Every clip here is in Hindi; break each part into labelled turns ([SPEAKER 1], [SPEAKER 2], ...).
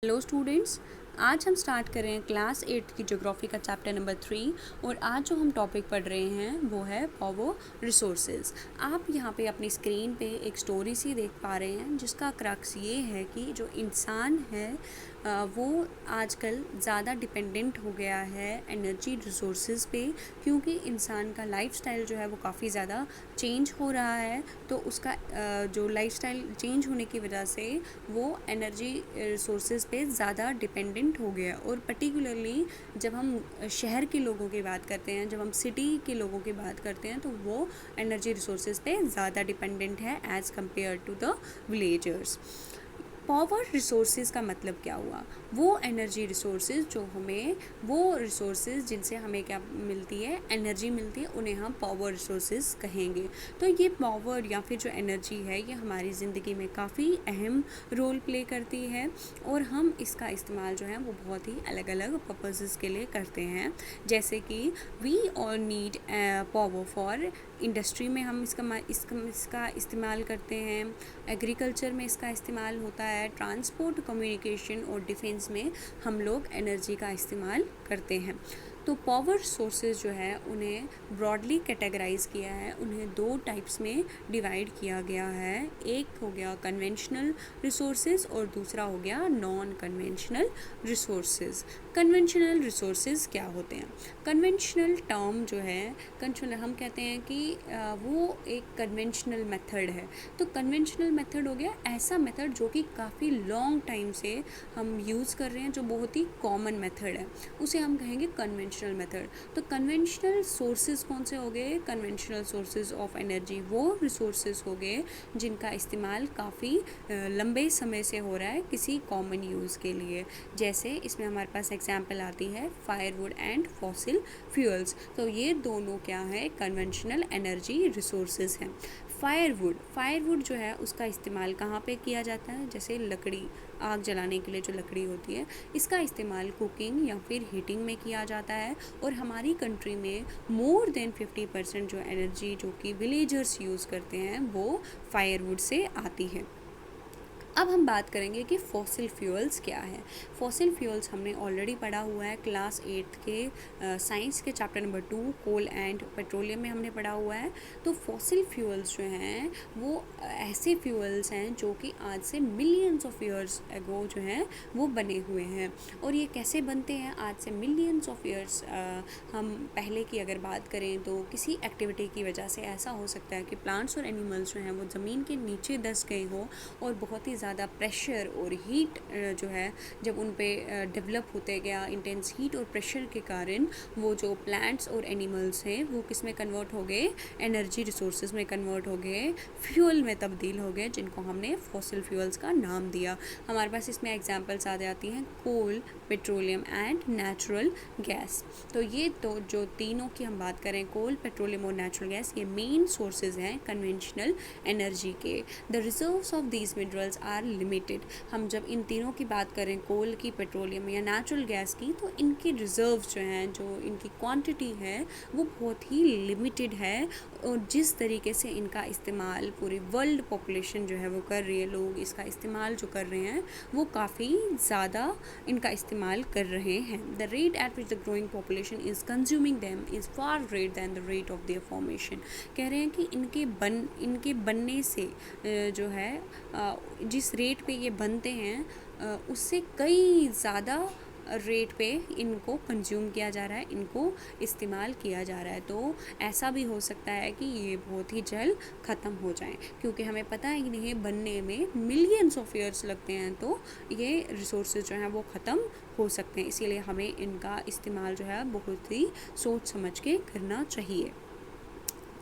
[SPEAKER 1] हेलो स्टूडेंट्स, आज हम स्टार्ट कर रहे हैं क्लास 8 की ज्योग्राफी का चैप्टर नंबर 3 और आज जो हम टॉपिक पढ़ रहे हैं वो है पावर रिसोर्सेज। आप यहाँ पे अपनी स्क्रीन पे एक स्टोरी सी देख पा रहे हैं जिसका क्रक्स ये है कि जो इंसान है वो आजकल ज़्यादा डिपेंडेंट हो गया है एनर्जी रिसोर्सेज पे, क्योंकि इंसान का लाइफस्टाइल जो है वो काफ़ी ज़्यादा चेंज हो रहा है। तो उसका जो लाइफस्टाइल चेंज होने की वजह से वो एनर्जी रिसोर्सेज पे ज़्यादा डिपेंडेंट हो गया। और पर्टिकुलरली जब हम शहर के लोगों की बात करते हैं, जब हम सिटी के लोगों की बात करते हैं, तो वो एनर्जी रिसोर्सेज पे ज़्यादा डिपेंडेंट है as compared to the villagers. Power resources का मतलब क्या हुआ? वो एनर्जी रिसोर्सेज जो हमें, वो रिसोर्सेज जिनसे हमें क्या मिलती है, एनर्जी मिलती है, उन्हें हम पावर रिसोर्सेज कहेंगे। तो ये पावर या फिर जो एनर्जी है ये हमारी ज़िंदगी में काफ़ी अहम रोल प्ले करती है और हम इसका इस्तेमाल जो है वो बहुत ही अलग अलग पर्पसेस के लिए करते हैं। जैसे कि we all need power for industry में हम इसका इस्तेमाल करते हैं, एग्रीकल्चर में इसका इस्तेमाल होता है, ट्रांसपोर्ट, कम्युनिकेशन और डिफेंस में हम लोग एनर्जी का इस्तेमाल करते हैं। तो पावर सोर्सेज जो है उन्हें ब्रॉडली कैटेगराइज किया है, उन्हें दो टाइप्स में डिवाइड किया गया है। एक हो गया कन्वेंशनल रिसोर्सेज और दूसरा हो गया non conventional resources. Conventional resources क्या होते हैं? कन्वेंशनल टर्म जो है, कन्वेंशनल हम कहते हैं कि वो एक कन्वेंशनल मेथड है। तो कन्वेंशनल मेथड हो गया ऐसा मेथड जो कि काफ़ी लॉन्ग टाइम से हम यूज़ कर रहे हैं, जो बहुत ही कॉमन मेथड है, उसे हम कहेंगे कन्वेंशनल मेथड। तो कन्वेंशनल सोर्सेज कौन से हो गए? कन्वेंशनल सोर्सेज ऑफ एनर्जी वो रिसोर्सेज हो गए जिनका इस्तेमाल काफ़ी लंबे समय से हो रहा है किसी कॉमन यूज़ के लिए। जैसे इसमें हमारे पास एग्जांपल आती है फायरवुड एंड फॉसिल फ्यूल्स। तो ये दोनों क्या है? कन्वेंशनल एनर्जी रिसोर्सेज हैं। फायरवुड जो है उसका इस्तेमाल कहाँ पे किया जाता है? जैसे लकड़ी, आग जलाने के लिए जो लकड़ी होती है, इसका इस्तेमाल कुकिंग या फिर हीटिंग में किया जाता है। और हमारी कंट्री में मोर देन 50% जो एनर्जी जो कि विलेजर्स यूज़ करते हैं वो फायरवुड से आती है। अब हम बात करेंगे कि फॉसिल फ्यूल्स क्या है। फॉसिल फ्यूल्स हमने ऑलरेडी पढ़ा हुआ है क्लास 8 के साइंस के chapter number 2 coal and petroleum में हमने पढ़ा हुआ है। तो फॉसिल फ्यूल्स जो हैं वो ऐसे फ्यूल्स हैं जो कि आज से मिलियंस ऑफ ईयर्स एगो जो हैं वो बने हुए हैं। और ये कैसे बनते हैं? आज से मिलियंस ऑफ ईयर्स हम पहले की अगर बात करें तो किसी एक्टिविटी की वजह से ऐसा हो सकता है कि प्लांट्स और एनिमल्स जो हैं वो ज़मीन के नीचे धंस गए हों और बहुत ही ज़्यादा प्रेशर और हीट जो है जब उन पे डेवलप होते गया, इंटेंस हीट और प्रेशर के कारण वो जो प्लांट्स और एनिमल्स हैं वो किस में कन्वर्ट हो गए? एनर्जी रिसोर्सेज में कन्वर्ट हो गए, फ्यूल में तब्दील हो गए, जिनको हमने फॉसिल फ्यूल्स का नाम दिया। हमारे पास इसमें एग्जांपल्स आ जाती हैं coal, petroleum and natural gas. तो ये तो जो तीनों की हम बात करें, कोल, पेट्रोलियम और नेचुरल गैस, ये मेन सोर्सेज हैं कन्वेंशनल एनर्जी के। The reserves of these minerals are limited. हम जब इन तीनों की बात करें, कोल की, पेट्रोलियम या नेचुरल गैस की, तो इनके रिजर्व्स जो हैं, जो इनकी क्वांटिटी है वो बहुत ही लिमिटेड है। और जिस तरीके से इनका इस्तेमाल पूरी वर्ल्ड पॉपुलेशन जो है वो कर रही है, लोग इसका इस्तेमाल जो कर रहे हैं वो काफ़ी ज़्यादा इनका इस्तेमाल कर रहे हैं। The rate at which the growing population is consuming them is far great than the rate of their formation. कह रहे हैं कि इनके बनने से जो है जिस रेट पे ये बनते हैं उससे कई ज़्यादा रेट पे इनको कंज्यूम किया जा रहा है, इनको इस्तेमाल किया जा रहा है। तो ऐसा भी हो सकता है कि ये बहुत ही जल्द ख़त्म हो जाएं, क्योंकि हमें पता है कि इन्हें बनने में मिलियंस ऑफ ईयर्स लगते हैं। तो ये रिसोर्सेज जो हैं वो ख़त्म हो सकते हैं, इसीलिए हमें इनका इस्तेमाल जो है बहुत ही सोच समझ के करना चाहिए।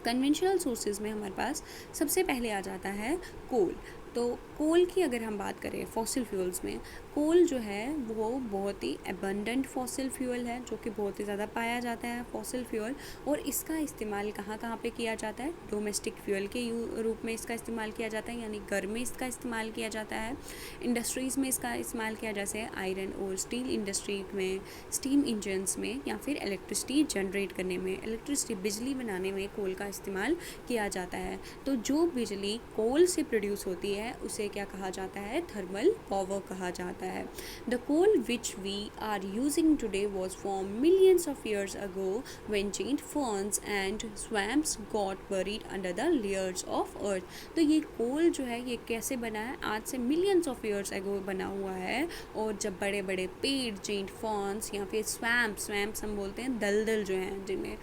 [SPEAKER 1] कन्वेंशनल सोर्सेज में हमारे पास सबसे पहले आ जाता है कोल। तो कोल की अगर हम बात करें फॉसिल फ्यूल्स में, कोल जो है वो बहुत ही एबंडेंट फॉसिल फ्यूल है, जो कि बहुत ही ज़्यादा पाया जाता है फॉसिल फ्यूल। और इसका इस्तेमाल कहाँ कहाँ पे किया जाता है? डोमेस्टिक फ्यूल के रूप में इसका इस्तेमाल किया जाता है, यानी घर में इसका इस्तेमाल किया जाता है। इंडस्ट्रीज़ में इसका इस्तेमाल किया जैसे आयरन और स्टील इंडस्ट्री में, स्टीम इंजन्स में, या फिर इलेक्ट्रिसिटी जनरेट करने में, इलेक्ट्रिसिटी बिजली बनाने में कोल का इस्तेमाल किया जाता है। तो जो बिजली कोल से प्रोड्यूस होती है उसे इन्हें क्या कहा जाता है, थर्मल पावर कहा जाता है। The coal which we are using today was form millions of years ago when giant ferns and swamps got buried under the layers of earth. तो ये कोल जो है ये कैसे बना है, आज से मिलियंस ऑफ ईयर्स अगो बना हुआ है। और जब बड़े बड़े पेड़, जेंट फर्न्स या फिर स्वैम्प्स हम बोलते हैं दलदल जो हैं जिनमें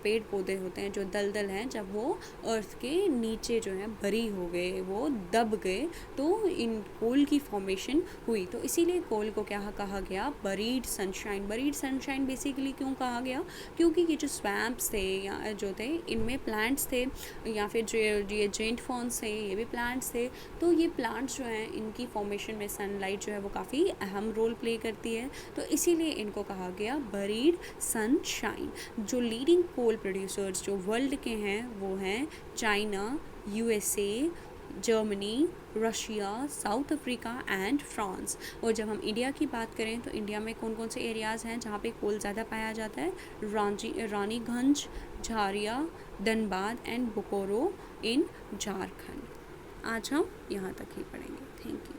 [SPEAKER 1] पेड़ पौधे होते हैं, जो दलदल हैं, जब वो अर्थ के नीचे जो है बरी हो गए, वो दब गए, तो इन कोल की फॉर्मेशन हुई। तो इसीलिए कोल को क्या कहा गया, buried sunshine. Buried sunshine basically क्यों कहा गया, क्योंकि ये जो स्वैम्प्स थे या जो थे इनमें प्लांट्स थे, या फिर जो ये जेंट फॉर्न्स थे ये भी प्लांट्स थे। तो ये प्लांट्स जो हैं इनकी फॉर्मेशन में सनलाइट जो है वो काफ़ी अहम रोल प्ले करती है, तो इसीलिए इनको कहा गया बरीड सनशाइन। जो लीडिंग कोल प्रोड्यूसर्स जो वर्ल्ड के हैं वो हैं China, USA, Germany, Russia, south Africa and France. और जब हम इंडिया की बात करें तो इंडिया में कौन कौन से एरियाज़ हैं जहाँ पे कोल ज़्यादा पाया जाता है, रानीगंज, झारिया, धनबाद एंड बोकारो इन झारखंड। आज हम यहाँ तक ही पढ़ेंगे। Thank you.